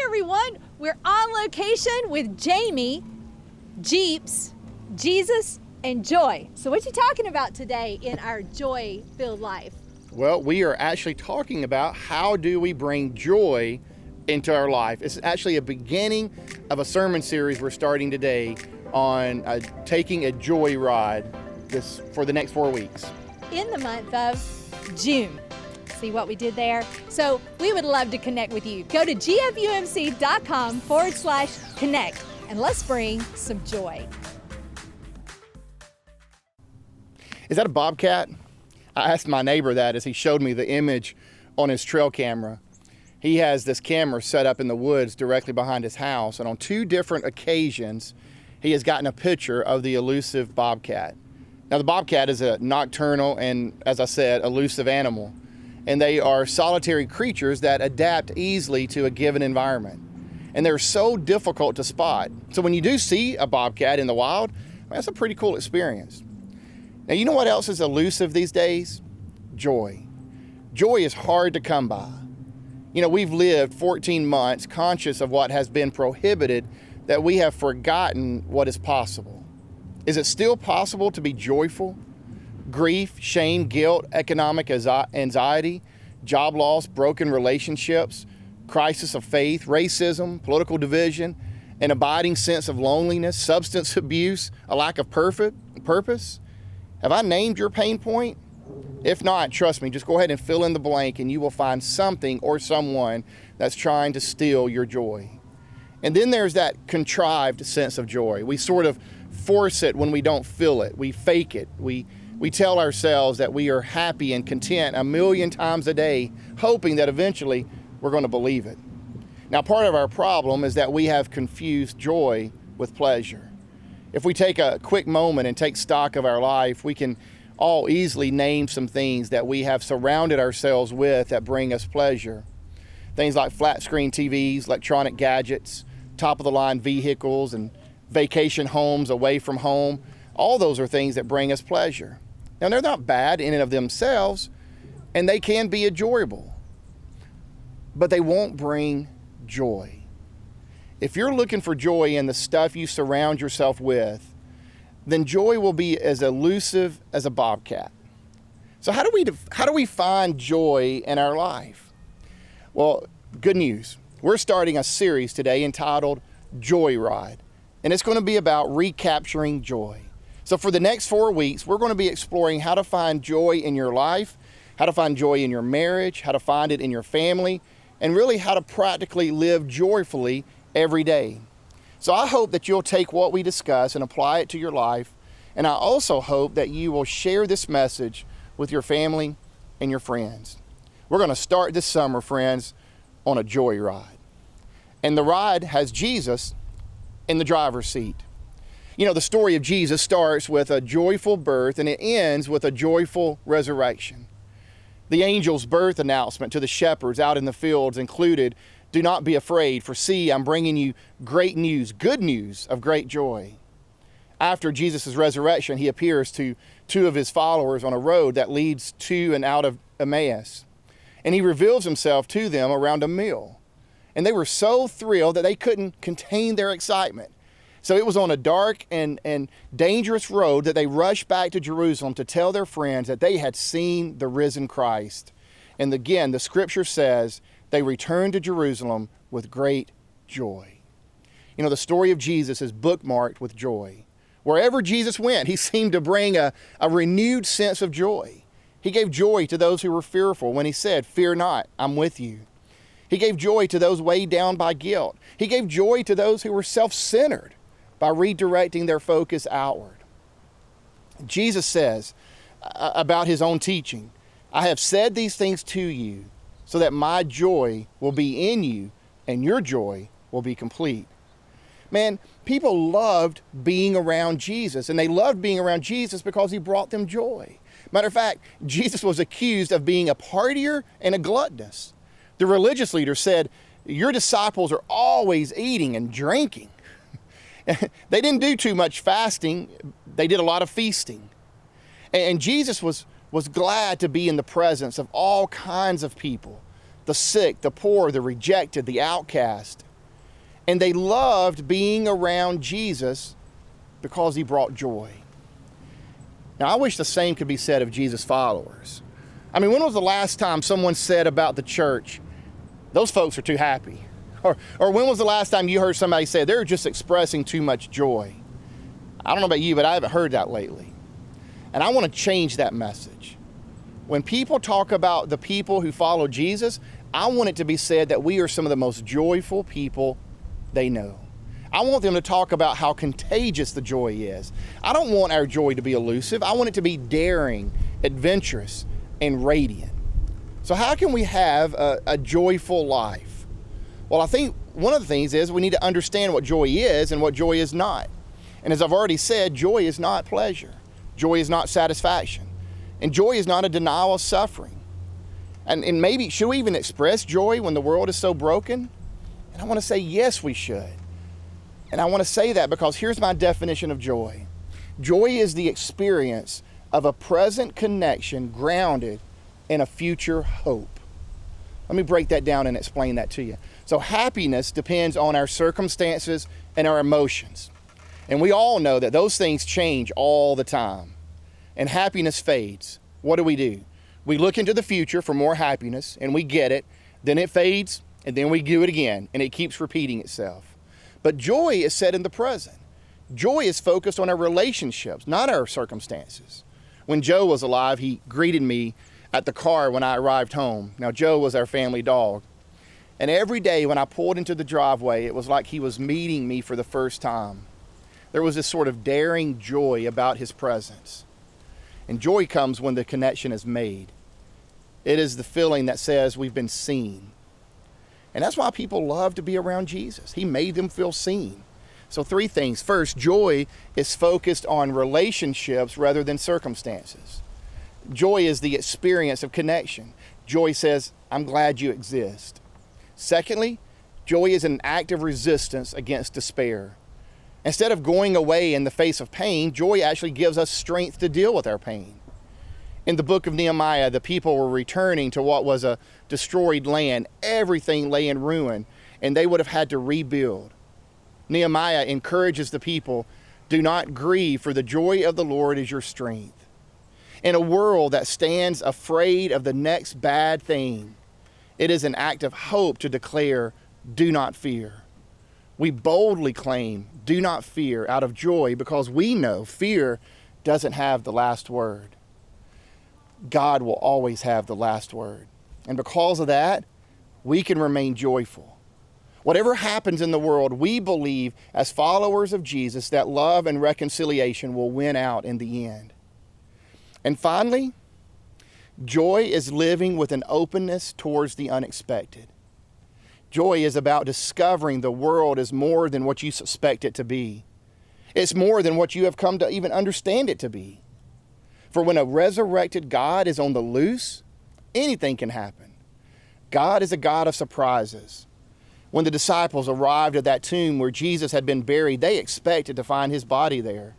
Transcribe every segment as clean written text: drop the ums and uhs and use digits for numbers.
everyone. We're on location with Jamie, Jeeps, Jesus, and Joy. So what you talking about today in our joy-filled life? Well, we are actually talking about how do we bring joy into our life. It's actually a beginning of a sermon series we're starting today on taking a joyride for the next 4 weeks. In the month of June. See what we did there? So we would love to connect with you. Go to gfumc.com/connect and let's bring some joy. Is that a bobcat? I asked my neighbor that as he showed me the image on his trail camera. He has this camera set up in the woods directly behind his house, and on 2 different occasions, he has gotten a picture of the elusive bobcat. Now, the bobcat is a nocturnal and, as I said, elusive animal, and they are solitary creatures that adapt easily to a given environment, and they're so difficult to spot. So when you do see a bobcat in the wild, that's a pretty cool experience. Now, you know what else is elusive these days? Joy. Joy is hard to come by. You know, we've lived 14 months conscious of what has been prohibited that we have forgotten what is possible. Is it still possible to be joyful? Grief, shame, guilt, economic anxiety, job loss, broken relationships, crisis of faith, racism, political division, an abiding sense of loneliness, substance abuse, a lack of purpose. Have I named your pain point? If not, trust me, just go ahead and fill in the blank and you will find something or someone that's trying to steal your joy. And then there's that contrived sense of joy. We sort of force it when we don't feel it. We fake it. We tell ourselves that we are happy and content 1,000,000 times a day, hoping that eventually we're going to believe it. Now, part of our problem is that we have confused joy with pleasure. If we take a quick moment and take stock of our life, we can all easily name some things that we have surrounded ourselves with that bring us pleasure. Things like flat screen TVs, electronic gadgets, top-of-the-line vehicles, and vacation homes away from home. All those are things that bring us pleasure. Now, they're not bad in and of themselves, and they can be enjoyable, but they won't bring joy. If you're looking for joy in the stuff you surround yourself with, then joy will be as elusive as a bobcat. So how do we find joy in our life? Well, good news. We're starting a series today entitled Joyride, and it's going to be about recapturing joy. So for the next 4 weeks, we're going to be exploring how to find joy in your life, how to find joy in your marriage, how to find it in your family, and really how to practically live joyfully every day. So I hope that you'll take what we discuss and apply it to your life. And I also hope that you will share this message with your family and your friends. We're going to start this summer, friends, on a joyride. And the ride has Jesus in the driver's seat. You know, the story of Jesus starts with a joyful birth and it ends with a joyful resurrection. The angel's birth announcement to the shepherds out in the fields included, "Do not be afraid, for see, I'm bringing you great news, good news of great joy." After Jesus' resurrection, he appears to 2 of his followers on a road that leads to and out of Emmaus. And he reveals himself to them around a meal. And they were so thrilled that they couldn't contain their excitement. So it was on a dark and dangerous road that they rushed back to Jerusalem to tell their friends that they had seen the risen Christ. And again, the scripture says, they returned to Jerusalem with great joy. You know, the story of Jesus is bookmarked with joy. Wherever Jesus went, he seemed to bring a renewed sense of joy. He gave joy to those who were fearful when he said, "Fear not, I'm with you." He gave joy to those weighed down by guilt. He gave joy to those who were self-centered by redirecting their focus outward. Jesus says about his own teaching, "I have said these things to you, so that my joy will be in you and your joy will be complete." Man, people loved being around Jesus, and they loved being around Jesus because he brought them joy. Matter of fact, Jesus was accused of being a partier and a gluttonous. The religious leaders said, "Your disciples are always eating and drinking." They didn't do too much fasting. They did a lot of feasting. And Jesus was glad to be in the presence of all kinds of people, the sick, the poor, the rejected, the outcast. And they loved being around Jesus because he brought joy. Now, I wish the same could be said of Jesus' followers. I mean, when was the last time someone said about the church, those folks are too happy? Or when was the last time you heard somebody say they're just expressing too much joy? I don't know about you, but I haven't heard that lately. And I want to change that message. When people talk about the people who follow Jesus, I want it to be said that we are some of the most joyful people they know. I want them to talk about how contagious the joy is. I don't want our joy to be elusive. I want it to be daring, adventurous, and radiant. So how can we have a joyful life? Well, I think one of the things is we need to understand what joy is and what joy is not. And as I've already said, joy is not pleasure. Joy is not satisfaction. And joy is not a denial of suffering. And maybe, should we even express joy when the world is so broken? And I want to say, yes, we should. And I want to say that because here's my definition of joy. Joy is the experience of a present connection grounded in a future hope. Let me break that down and explain that to you. So happiness depends on our circumstances and our emotions. And we all know that those things change all the time. And happiness fades. What do? We look into the future for more happiness and we get it. Then it fades and then we do it again and it keeps repeating itself. But joy is set in the present. Joy is focused on our relationships, not our circumstances. When Joe was alive, he greeted me at the car when I arrived home. Now, Joe was our family dog. And every day when I pulled into the driveway, it was like he was meeting me for the first time. There was this sort of daring joy about his presence. And joy comes when the connection is made. It is the feeling that says we've been seen. And that's why people love to be around Jesus. He made them feel seen. So 3 things. First, joy is focused on relationships rather than circumstances. Joy is the experience of connection. Joy says, I'm glad you exist. Secondly, joy is an act of resistance against despair. Instead of going away in the face of pain, joy actually gives us strength to deal with our pain. In the book of Nehemiah, the people were returning to what was a destroyed land. Everything lay in ruin, and they would have had to rebuild. Nehemiah encourages the people, do not grieve, for the joy of the Lord is your strength. In a world that stands afraid of the next bad thing, it is an act of hope to declare, do not fear. We boldly claim, do not fear, out of joy, because we know fear doesn't have the last word. God will always have the last word. And because of that, we can remain joyful. Whatever happens in the world, we believe as followers of Jesus that love and reconciliation will win out in the end. And finally, joy is living with an openness towards the unexpected. Joy is about discovering the world is more than what you suspect it to be. It's more than what you have come to even understand it to be. For when a resurrected God is on the loose, anything can happen. God is a God of surprises. When the disciples arrived at that tomb where Jesus had been buried, they expected to find his body there.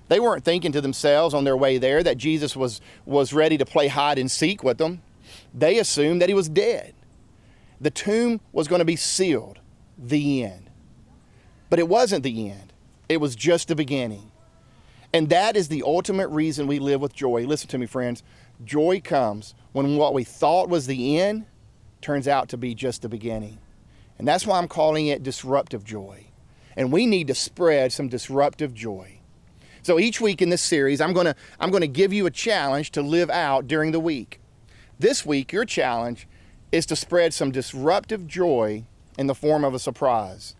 They weren't thinking to themselves on their way there that Jesus was ready to play hide and seek with them. They assumed that he was dead. The tomb was going to be sealed, the end. But it wasn't the end. It was just the beginning. And that is the ultimate reason we live with joy. Listen to me, friends. Joy comes when what we thought was the end turns out to be just the beginning. And that's why I'm calling it disruptive joy. And we need to spread some disruptive joy. So each week in this series, I'm going to give you a challenge to live out during the week. This week, your challenge is to spread some disruptive joy in the form of a surprise.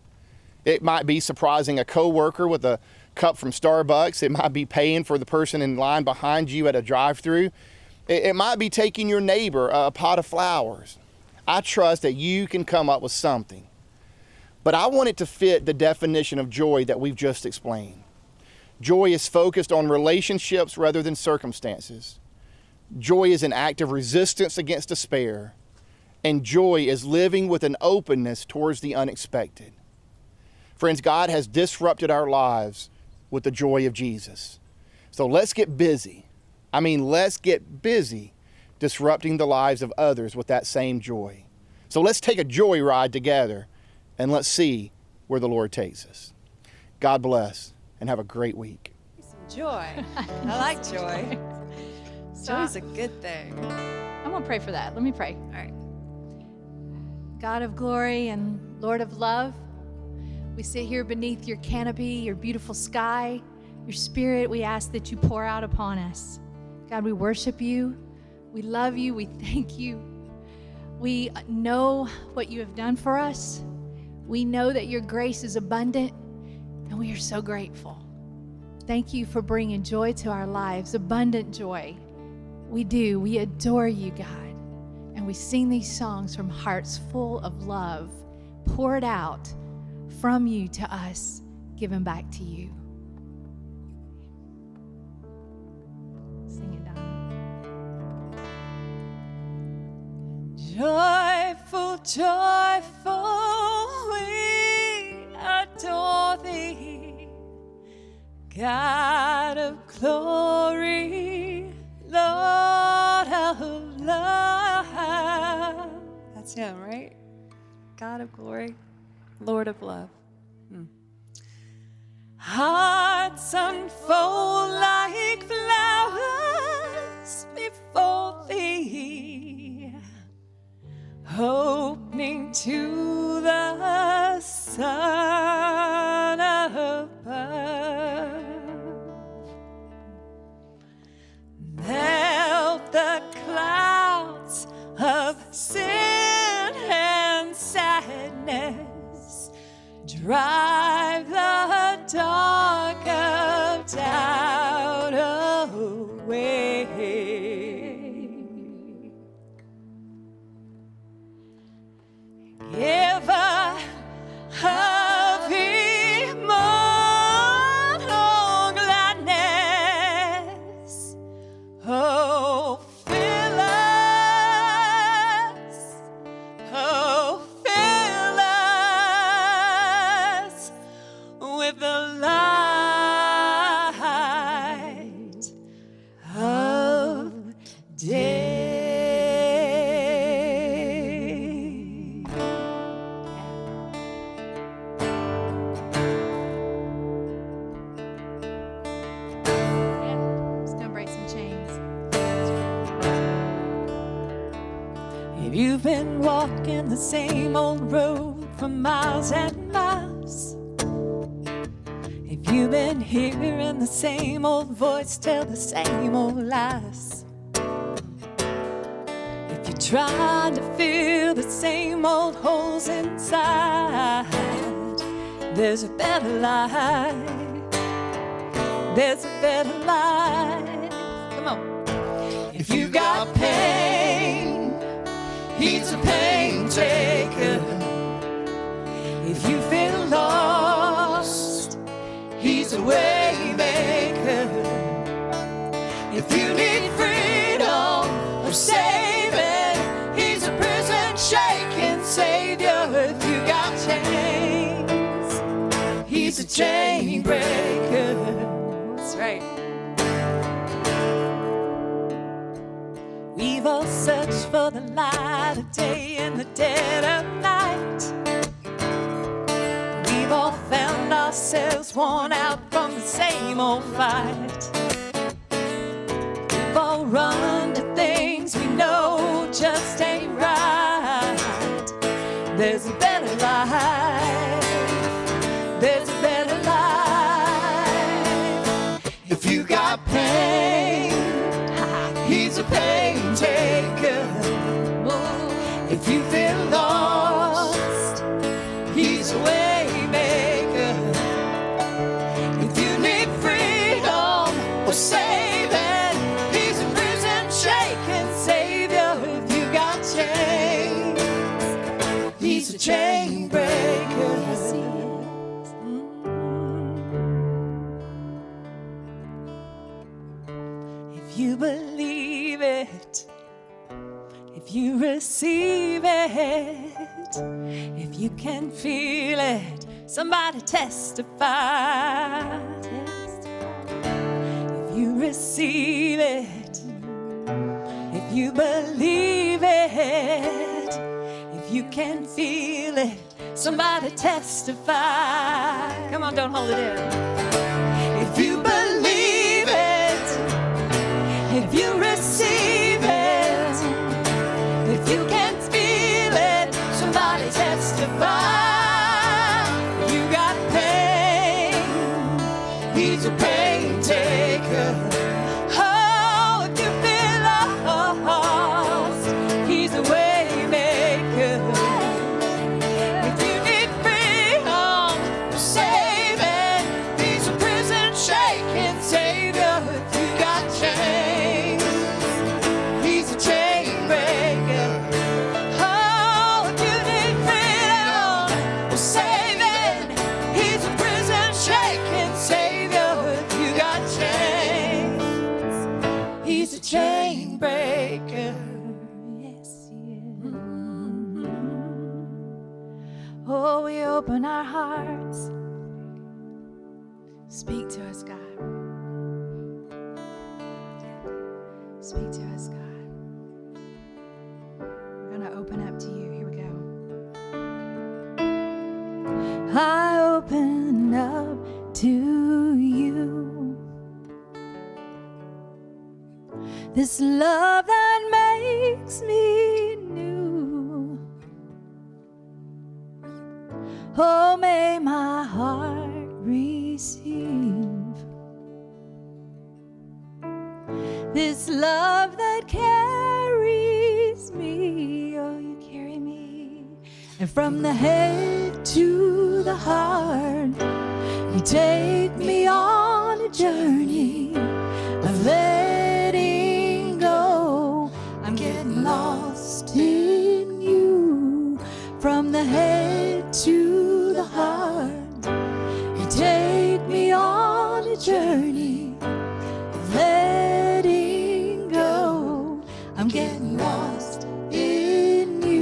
It might be surprising a coworker with a cup from Starbucks. It might be paying for the person in line behind you at a drive-thru. It might be taking your neighbor a pot of flowers. I trust that you can come up with something. But I want it to fit the definition of joy that we've just explained. Joy is focused on relationships rather than circumstances. Joy is an act of resistance against despair. And joy is living with an openness towards the unexpected. Friends, God has disrupted our lives with the joy of Jesus. So let's get busy. Let's get busy disrupting the lives of others with that same joy. So let's take a joyride together and let's see where the Lord takes us. God bless, and have a great week. Some joy. I like joy. Joy's a good thing. I'm going to pray for that. Let me pray. All right. God of glory and Lord of love, we sit here beneath your canopy, your beautiful sky, your spirit. We ask that you pour out upon us. God, we worship you. We love you. We thank you. We know what you have done for us. We know that your grace is abundant, and we are so grateful. Thank you for bringing joy to our lives, abundant joy. We do. We adore you, God. And we sing these songs from hearts full of love, poured out from you to us, given back to you. Sing it, Donna. Joyful, joyful, we adore thee, God of glory, Lord of love. That's him, right? God of glory, Lord of love. Hearts unfold like flowers before thee, opening to the sun above. Melt the clouds of sin and sadness, drive the dark of doubt away. Giver of immortal gladness, oh, fill us with the light of day. It's going to break some chains. If you've been walking the same old road for miles and miles, if you've been hearing the same old voice tell the same old lies, if you're trying to fill the same old holes inside, there's a better life. There's a better life. Come on. If you got pain, he's a pain taker. If you feel lost, he's a way maker. If you need freedom or saving, he's a prison shaking savior. If you got chains, he's a chain breaker. That's right. We've all searched for the light of day in the dead of night. We've all found ourselves worn out from the same old fight. We've all run to things we know just ain't right. There's a better life. There's a better life. If you got pain, he's a pain taker. If you feel lost, he's a way maker. If you need freedom or saving, he's a prison shaking savior. If you got chains, he's a chain breaker. If you believe it, if you receive it, if you can feel it, somebody testify. If you receive it, if you believe it, if you can feel it, Somebody testify. Come on, don't hold it in. If you believe it, if you receive it, if you can feel it, somebody testify. You got pain, he's a pain taker. Oh, if you feel lost, he's a way maker. If you need freedom, saving, he's a prison shaking savior. If you got chains, he's a chain breaker. Oh, if you need freedom, saving, he's a prison shaking savior. If you got chains, he's a chain breaker. Yes, he is. Oh, we open our hearts. Speak to us, God. Speak to us, God. We're going to open up to you. Here we go. I open up to you. This love that makes me new. Oh, may my heart receive this love that carries me. Oh, you carry me. And from the head to the heart, you take me on a journey of letting go. I'm getting lost in you. From the head to the heart, you take me on a journey of letting go. I'm getting lost in you.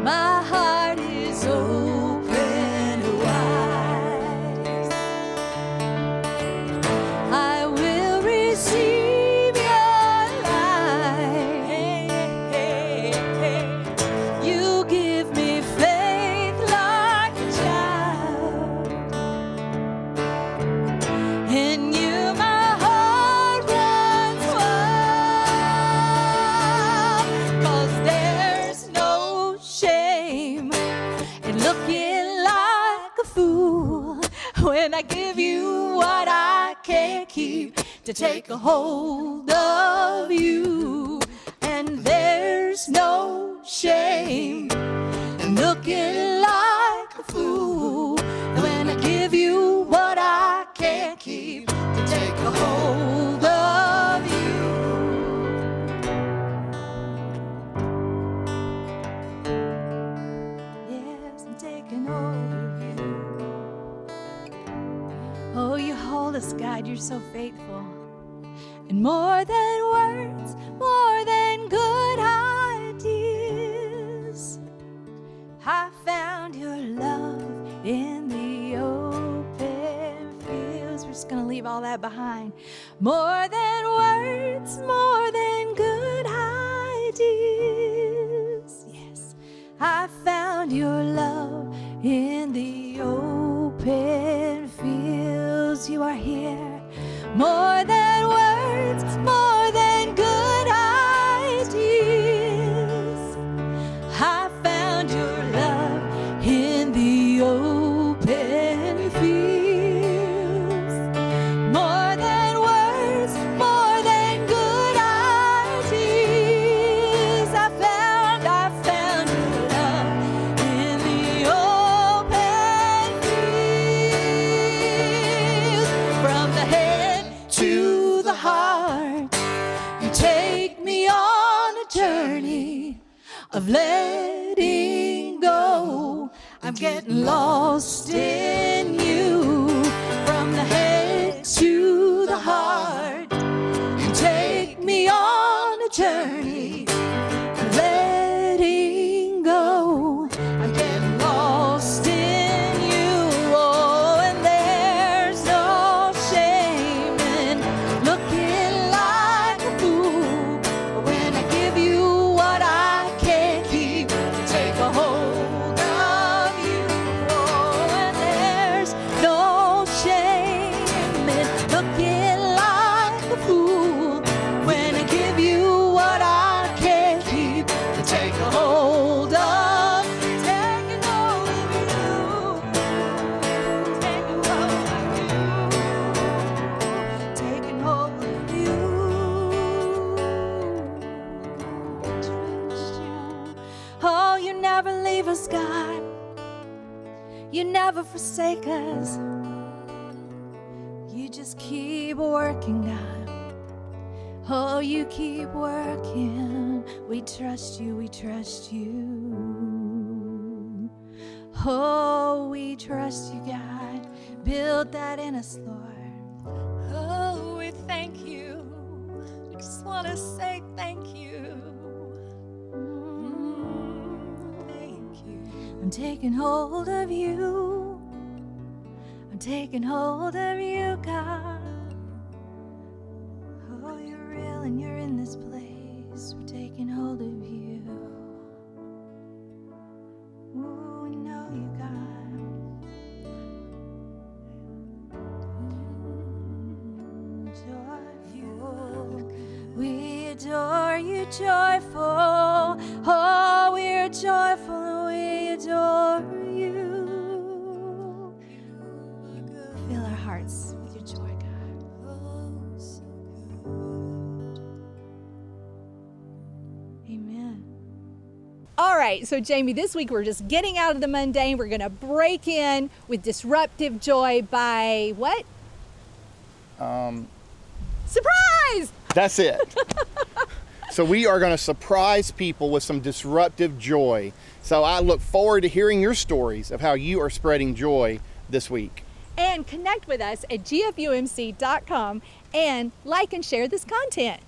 My heart is open wide. I will receive your light. You give me faith like a child. In you my heart runs wild. 'Cause there's no shame in looking like a fool when I give you what I can't keep to take a hold of you. And there's no shame in looking like a fool when I give you what I can't keep to take a hold of you. Yes, I'm taking hold of you. Oh, you hold us, God, you're so faithful. And more than words, more than good ideas, I found your love in the open fields. We're just gonna leave all that behind. More than words, more than good ideas. Yes, I found your love in the open fields. You are here. More than words, more than good ideas. I found your love in the open fields. More than words, more than good ideas. I found your love in the open fields. From the head to the heart, you take me on a journey of letting go. I'm getting lost in you. From the head to the heart, you take me on a journey of letting go. I'm getting lost You never forsake us. You just keep working, God. Oh, you keep working. We trust you, we trust you. Oh, we trust you, God. Build that in us, Lord. Oh, we thank you. We just want to say thank you. Thank you. I'm taking hold of you. I'm taking hold of you, God. Oh, you're real and you're in this place. We're taking hold of you. Ooh, we know you, God. Joyful. We adore you, joyful. Oh, we're joyful and we adore you. Fill our hearts with your joy, God. Amen. All right, so Jamie, this week we're just getting out of the mundane. We're going to break in with disruptive joy by what? Surprise! That's it. So we are going to surprise people with some disruptive joy. So I look forward to hearing your stories of how you are spreading joy this week. And connect with us at gfumc.com and like and share this content.